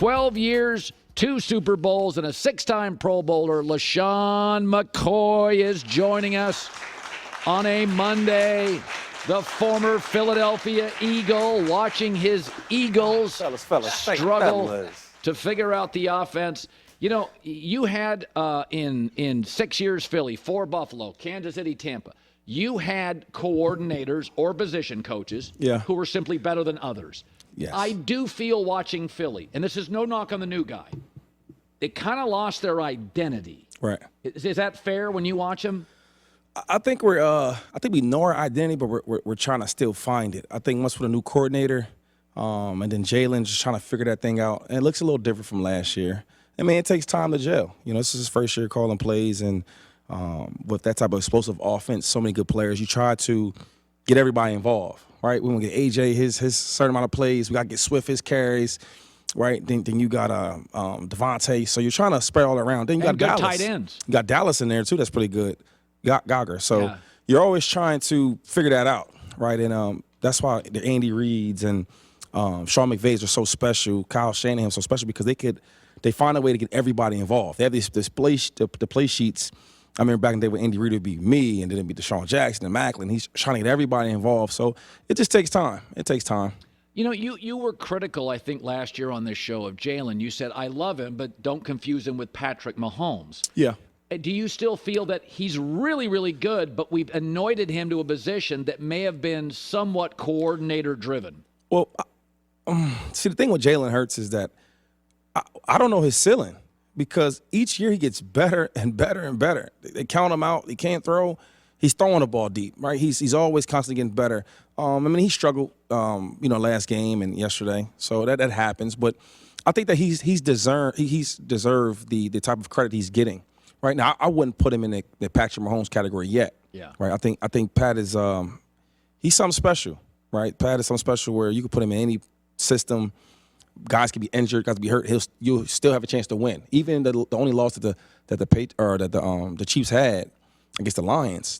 12 years, 2 Super Bowls, and a 6-time Pro Bowler, LeSean McCoy is joining us on a Monday. The former Philadelphia Eagle, watching his Eagles struggle to figure out the offense. You know, you had in 6 years Philly, 4 Buffalo, Kansas City, Tampa. You had coordinators or position coaches who were simply better than others. Yes. I do feel watching Philly, and this is no knock on the new guy, they kind of lost their identity. Right. Is that fair when you watch them? I think we know our identity, but we're trying to still find it. I think once with a new coordinator, and then Jalen just trying to figure that thing out, and it looks a little different from last year. I mean, it takes time to gel. You know, this is his first year calling plays, and with that type of explosive offense, so many good players, you try to get everybody involved, right? We want to get AJ his certain amount of plays. We got to get Swift his carries, right? Then you got Devontae. So you're trying to spread all around. Then you got good Dallas. tight ends. You got Dallas in there too. That's pretty good. Gogger. So you're always trying to figure that out, right? And that's why the Andy Reeds and Sean McVays are so special. Kyle Shanahan's so special because they find a way to get everybody involved. They have the play sheets. I remember back in the day when Andy Reid would be me, and then it'd be Deshaun Jackson and Macklin. He's trying to get everybody involved. So it just takes time. It takes time. You know, you were critical, I think, last year on this show of Jalen. You said, I love him, but don't confuse him with Patrick Mahomes. Yeah. Do you still feel that he's really, really good, but we've anointed him to a position that may have been somewhat coordinator-driven? Well, see, the thing with Jalen Hurts is that I don't know his ceiling because each year he gets better and better and better. They count him out. He can't throw. He's throwing the ball deep, right? He's always constantly getting better. I mean, he struggled, last game and yesterday, so that happens. But I think that he's deserved the type of credit he's getting. Right now, I wouldn't put him in the Patrick Mahomes category yet. Yeah. Right. I think Pat is he's something special. Right. Pat is something special where you can put him in any system. Guys can be injured, guys can be hurt. You'll still have a chance to win. Even the only loss that the Chiefs had against the Lions.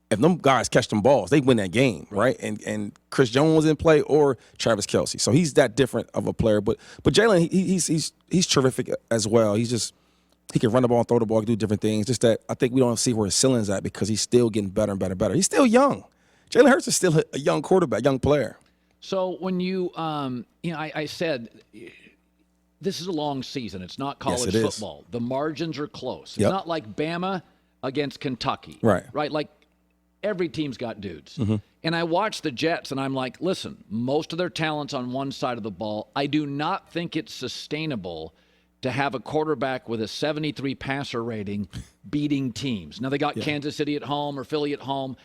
If them guys catch them balls, they win that game, right? And Chris Jones was in play or Travis Kelce. So he's that different of a player. But Jalen, he's terrific as well. He can run the ball and throw the ball, he can do different things. Just that I think we don't see where his ceiling's at because he's still getting better and better and better. He's still young. Jalen Hurts is still a young quarterback, young player. So when I said this is a long season. It's not college football. The margins are close. It's not like Bama against Kentucky. Right. Right? Like every team's got dudes. Mm-hmm. And I watch the Jets, and I'm like, listen, most of their talent's on one side of the ball. I do not think it's sustainable to have a quarterback with a 73 passer rating beating teams. Now, they got Kansas City at home or Philly at home.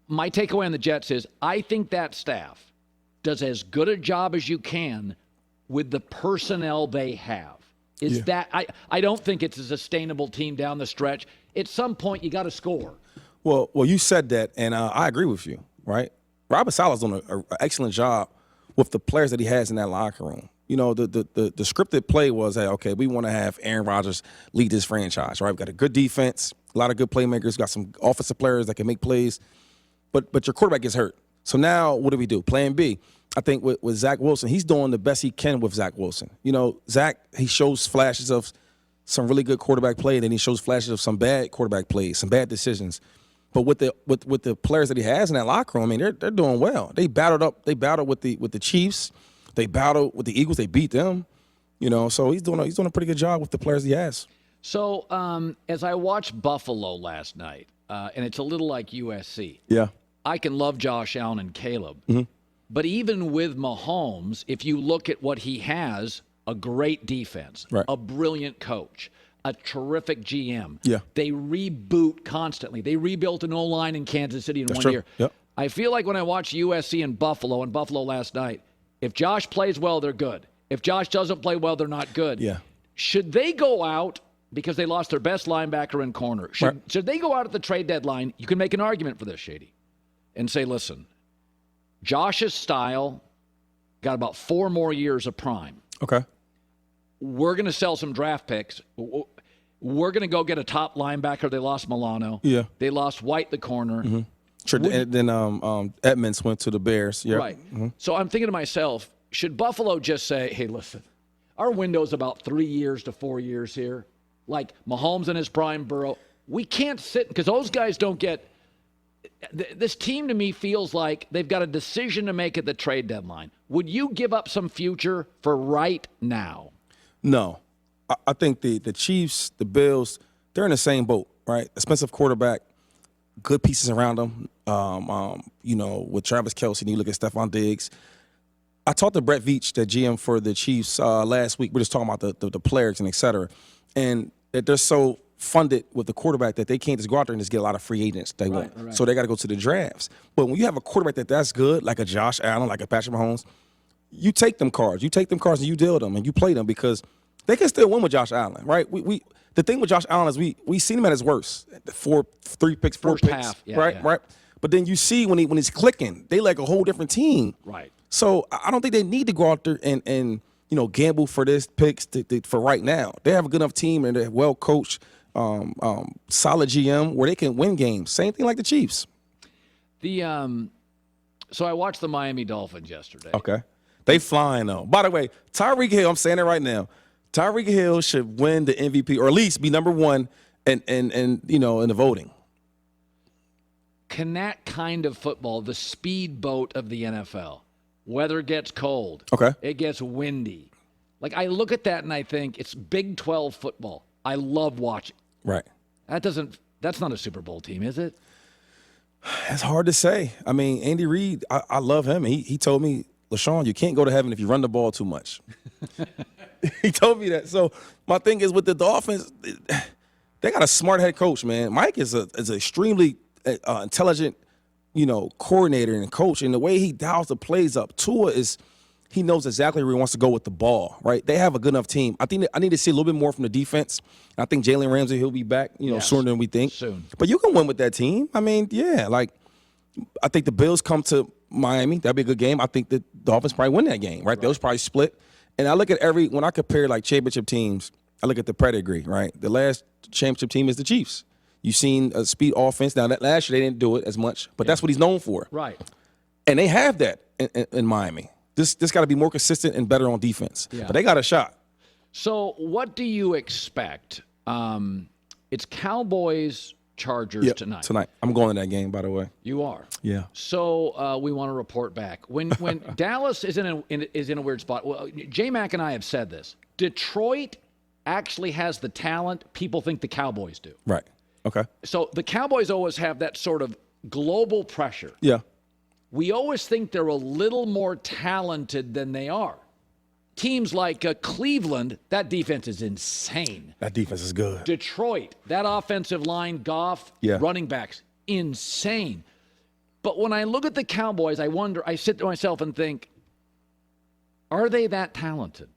My takeaway on the Jets is I think that staff does as good a job as you can with the personnel they have. That I don't think it's a sustainable team down the stretch. At some point, you got to score. Well, you said that, and I agree with you, right? Robert Saleh's done an excellent job with the players that he has in that locker room. You know, the scripted play was, hey, okay, we want to have Aaron Rodgers lead this franchise, right? We've got a good defense, a lot of good playmakers, got some offensive players that can make plays, but your quarterback gets hurt. So now what do we do? Plan B. I think with Zach Wilson, he's doing the best he can with Zach Wilson. You know, Zach, he shows flashes of some really good quarterback play, and then he shows flashes of some bad quarterback plays, some bad decisions. But with the players that he has in that locker room, I mean, they're doing well. They battled with the Chiefs. They battled with the Eagles. They beat them. You know, so he's doing a pretty good job with the players he has. So as I watched Buffalo last night, and it's a little like USC. Yeah. I can love Josh Allen and Caleb. Mm-hmm. But even with Mahomes, if you look at what he has, a great defense, a brilliant coach, a terrific GM. Yeah. They reboot constantly. They rebuilt an O-line in Kansas City in That's one true. year. Yep. I feel like when I watch USC and Buffalo last night, if Josh plays well, they're good. If Josh doesn't play well, they're not good. Yeah. Should they go out because they lost their best linebacker and corner? Should they go out at the trade deadline? You can make an argument for this, Shady, and say, listen, Josh's style got about 4 more years of prime. Okay. We're going to sell some draft picks. We're going to go get a top linebacker. They lost Milano. Yeah. They lost White, the corner. Mm-hmm. Sure. And then Edmonds went to the Bears. Yeah. Right. Mm-hmm. So I'm thinking to myself, should Buffalo just say, hey, listen, Our window's about 3 years to 4 years here. Like Mahomes in his prime, Burrow. We can't sit because those guys don't get – this team to me feels like they've got a decision to make at the trade deadline. Would you give up some future for right now? No. I think the Chiefs, the Bills, they're in the same boat, right? Expensive quarterback, good pieces around them. With Travis Kelce, and you look at Stephon Diggs. I talked to Brett Veach, the GM for the Chiefs, last week. We're just talking about the players and et cetera. And that they're so funded with the quarterback that they can't just go out there and just get a lot of free agents they want. Right. So they got to go to the drafts. But when you have a quarterback that's good, like a Josh Allen, like a Patrick Mahomes, you take them cards. You take them cards and you deal them and you play them because they can still win with Josh Allen, right? The thing with Josh Allen is we seen him at his worst. 4 picks, 4 First picks, half. Yeah, right? Yeah. Right. But then you see when he's clicking, they like a whole different team. Right. So I don't think they need to go out there and gamble for this picks for right now. They have a good enough team and they're well coached, solid GM where they can win games. Same thing like the Chiefs. So I watched the Miami Dolphins yesterday. Okay. They flying though. By the way, Tyreek Hill, I'm saying it right now. Tyreek Hill should win the MVP or at least be number one in the voting. Can that kind of football, the speedboat of the NFL, weather gets cold. Okay. It gets windy. Like I look at that and I think it's Big 12 football. I love watching. Right. That's not a Super Bowl team, is it? It's hard to say. I mean, Andy Reid, I love him. He told me, LeSean, you can't go to heaven if you run the ball too much. He told me that. So my thing is with the Dolphins, they got a smart head coach, man. Mike is an extremely intelligent, coordinator and coach. And the way he dials the plays up, Tua he knows exactly where he wants to go with the ball, right? They have a good enough team. I think I need to see a little bit more from the defense. I think Jalen Ramsey, he'll be back, sooner than we think. Soon. But you can win with that team. I mean, yeah, I think the Bills come to Miami. That'd be a good game. I think the Dolphins probably win that game, right? Those probably split. And I look at when I compare championship teams, I look at the pedigree, right? The last championship team is the Chiefs. You've seen a speed offense. Now, that last year they didn't do it as much, but that's what he's known for. Right. And they have that in Miami. This got to be more consistent and better on defense. Yeah. But they got a shot. So what do you expect? It's Cowboys Chargers tonight. Tonight. I'm going to that game, by the way. You are? Yeah. So we want to report back. When Dallas is in a weird spot, well, J-Mac and I have said this. Detroit actually has the talent people think the Cowboys do. Right. Okay. So the Cowboys always have that sort of global pressure. Yeah. We always think they're a little more talented than they are. Teams like Cleveland, that defense is insane. That defense is good. Detroit, that offensive line, Goff, running backs, insane. But when I look at the Cowboys, I sit to myself and think, are they that talented?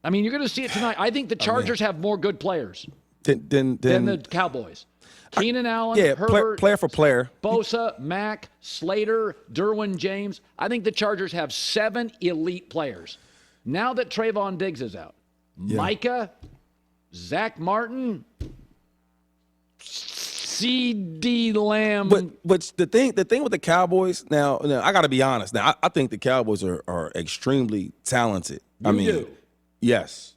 I mean, you're going to see it tonight. I think the Chargers have more good players than the Cowboys. Keenan Allen, Herbert, player for player. Bosa, Mack, Slater, Derwin James. I think the Chargers have 7 elite players. Now that Trayvon Diggs is out, Micah, Zach Martin, C.D. Lamb. But the thing with the Cowboys, now I got to be honest. Now I think the Cowboys are extremely talented. You do? Yes.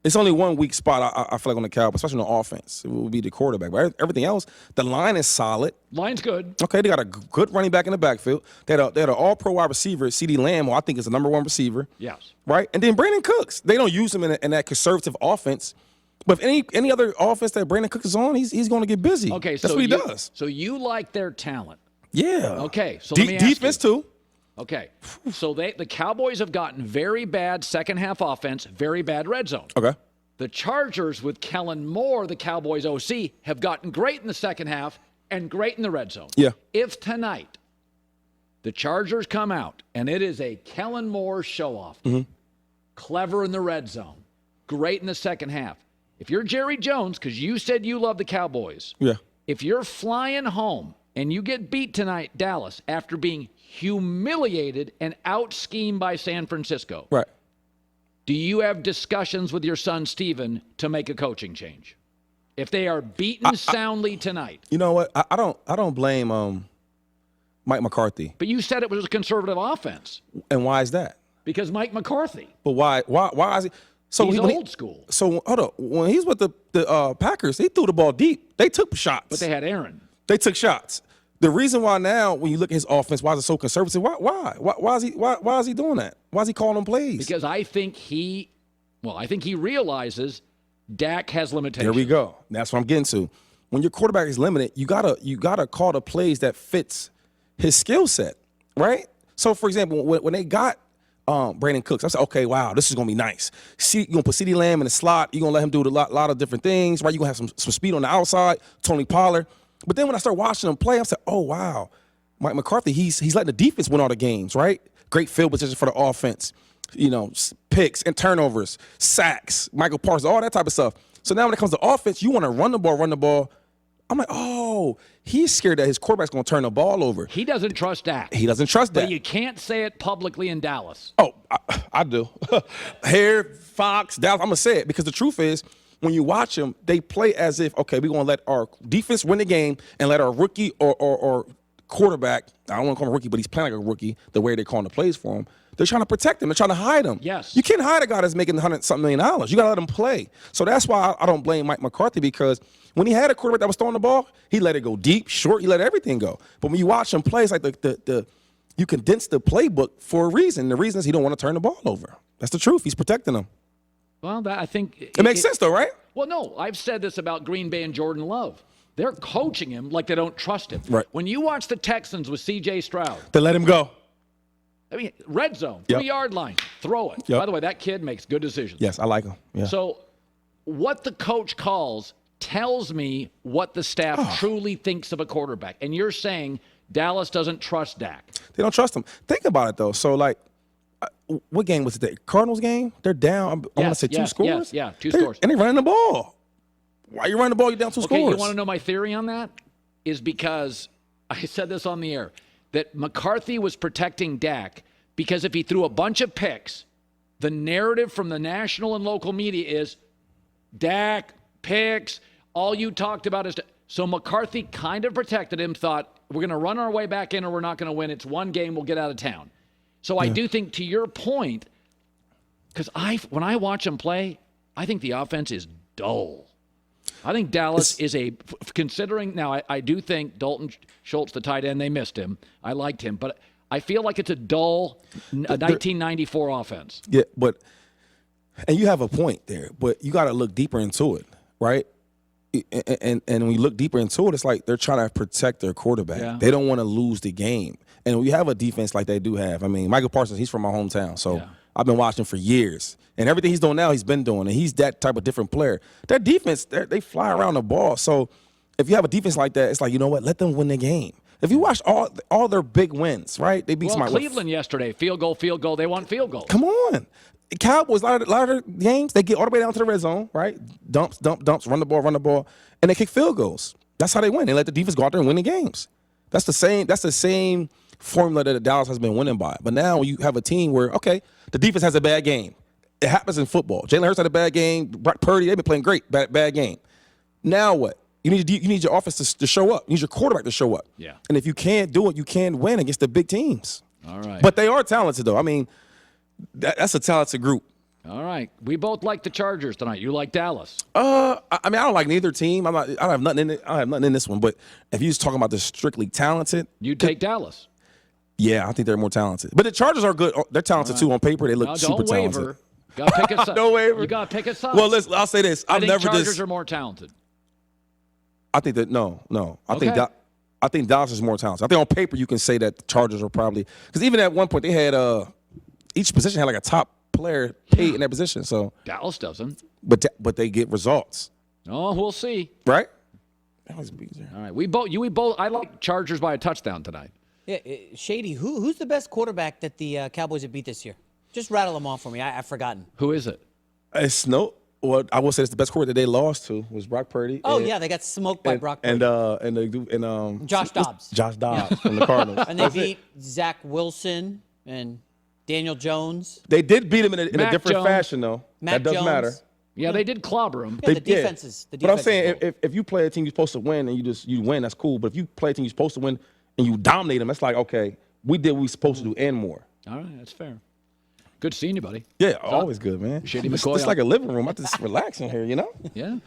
It's only one weak spot I feel like on the Cowboys, especially on offense. It will be the quarterback. But everything else, the line is solid. Line's good. Okay, they got a good running back in the backfield. They had an all-pro wide receiver, C.D. Lamb, who I think is the number 1 receiver. Yes. Right? And then Brandon Cooks. They don't use him in that conservative offense. But if any other offense that Brandon Cooks is on, he's going to get busy. Okay, that's what he does. So you like their talent. Yeah. Okay, so let me ask defense too. Okay, so the Cowboys have gotten very bad second-half offense, very bad red zone. Okay. The Chargers with Kellen Moore, the Cowboys OC, have gotten great in the second half and great in the red zone. Yeah. If tonight the Chargers come out and it is a Kellen Moore show-off, clever in the red zone, great in the second half. If you're Jerry Jones, because you said you love the Cowboys, if you're flying home and you get beat tonight, Dallas, after being humiliated and out-schemed by San Francisco, right? Do you have discussions with your son, Steven, to make a coaching change? If they are beaten soundly tonight. You know what? I don't blame Mike McCarthy. But you said it was a conservative offense. And why is that? Because Mike McCarthy. But why is he? So He's when old school. So hold up. When he's with the Packers, he threw the ball deep. They took shots. But they had Aaron. They took shots. The reason why now, when you look at his offense, why is it so conservative? Why is he doing that? Why is he calling them plays? Because I think he realizes Dak has limitations. There we go. That's what I'm getting to. When your quarterback is limited, you gotta call the plays that fits his skill set, right? So, for example, when they got Brandon Cooks, I said, okay, wow, this is gonna be nice. You're gonna put CeeDee Lamb in the slot. You're gonna let him do a lot of different things, right? You're gonna have some speed on the outside, Tony Pollard. But then when I start watching him play, I said, oh, wow, Mike McCarthy, he's letting the defense win all the games, right? Great field position for the offense, picks and turnovers, sacks, Michael Parsons, all that type of stuff. So now when it comes to offense, you want to run the ball. I'm like, oh, he's scared that his quarterback's going to turn the ball over. He doesn't trust Dak. He doesn't trust Dak. But you can't say it publicly in Dallas. Oh, I do. Hare, Fox, Dallas, I'm going to say it because the truth is, when you watch them, they play as if, okay, we're going to let our defense win the game and let our rookie or quarterback, I don't want to call him a rookie, but he's playing like a rookie, the way they're calling the plays for him. They're trying to protect him. They're trying to hide him. Yes. You can't hide a guy that's making $100-something million. You got to let him play. So that's why I don't blame Mike McCarthy, because when he had a quarterback that was throwing the ball, he let it go deep, short, he let everything go. But when you watch him play, it's like you condense the playbook for a reason. The reason is he don't want to turn the ball over. That's the truth. He's protecting them. Well, I think it makes sense, though, right? Well, no, I've said this about Green Bay and Jordan Love. They're coaching him like they don't trust him. Right. When you watch the Texans with C.J. Stroud, they let him go. I mean, red zone, Yep. 3-yard line, throw it. Yep. By the way, that kid makes good decisions. Yes, I like him. Yeah. So what the coach calls tells me what the staff truly thinks of a quarterback. And you're saying Dallas doesn't trust Dak. They don't trust him. Think about it, though. So, what game was it? The Cardinals game? They're down, I want to say two scores? Yeah, two scores. And they're running the ball. Why are you running the ball? You're down two scores. Okay, you want to know my theory on that? Is because I said this on the air, that McCarthy was protecting Dak because if he threw a bunch of picks, the narrative from the national and local media is Dak, picks, all you talked about is... So McCarthy kind of protected him, thought, we're going to run our way back in or we're not going to win. It's one game, we'll get out of town. So I do think, to your point, because when I watch him play, I think the offense is dull. I think Dallas is considering, now I do think Dalton Schultz, the tight end, they missed him. I liked him, but I feel like it's a dull 1994 offense. Yeah, and you have a point there, but you got to look deeper into it, right? And when you look deeper into it, it's like they're trying to protect their quarterback. Yeah. They don't want to lose the game. And when you have a defense like they do have, I mean, Michael Parsons, he's from my hometown, so I've been watching for years. And everything he's doing now, he's been doing, and he's that type of different player. Their defense, they fly around the ball. So if you have a defense like that, it's like, you know what, let them win the game. If you watch all their big wins, right? They beat somebody. Cleveland yesterday, field goal, they won field goal. Come on. Cowboys, a lot of their games, they get all the way down to the red zone, right? Dumps, run the ball, and they kick field goals. That's how they win. They let the defense go out there and win the games. That's the same formula that Dallas has been winning by. But now you have a team where, okay, the defense has a bad game. It happens in football. Jalen Hurts had a bad game. Brock Purdy, they've been playing great. Bad game. Now what? You need your offense to show up. You need your quarterback to show up. Yeah. And if you can't do it, you can't win against the big teams. All right. But they are talented, though. I mean, that's a talented group. All right. We both like the Chargers tonight. You like Dallas. I don't like neither team. I don't have nothing in it. I don't have nothing in this one. But if you're just talking about the strictly talented, you'd take Dallas. Yeah, I think they're more talented. But the Chargers are good. They're talented too on paper. They look super talented. Don't waver. Got to pick a side. Don't waver. You got to pick a side. Well, listen, I'll say this. I think Chargers are more talented. I think that no. I think Dallas is more talented. I think on paper you can say that the Chargers are probably, because even at one point they had each position had like a top player paid in that position. So Dallas doesn't. But they get results. Oh, we'll see. Right? All right. We both. I like Chargers by a touchdown tonight. Yeah, Shady. Who's the best quarterback that the Cowboys have beat this year? Just rattle them off for me. I've forgotten. Who is it? It's well, I will say it's the best quarterback that they lost to was Brock Purdy. Oh yeah, they got smoked by Brock Purdy. And Josh Dobbs. Josh Dobbs from the Cardinals. And they beat Zach Wilson and Daniel Jones. They did beat him in a different fashion, though. Mac that doesn't Jones. matter. Yeah, they did clobber him. Yeah, the defenses. But I'm saying if you play a team you're supposed to win and you win, that's cool. But if you play a team you're supposed to win and you dominate them, that's like, okay, we did what we were supposed to do and more. All right, that's fair. Good seeing you, buddy. Yeah, always good, man. Shady It's McCoy. like a living room. I just relax in here, you know? Yeah.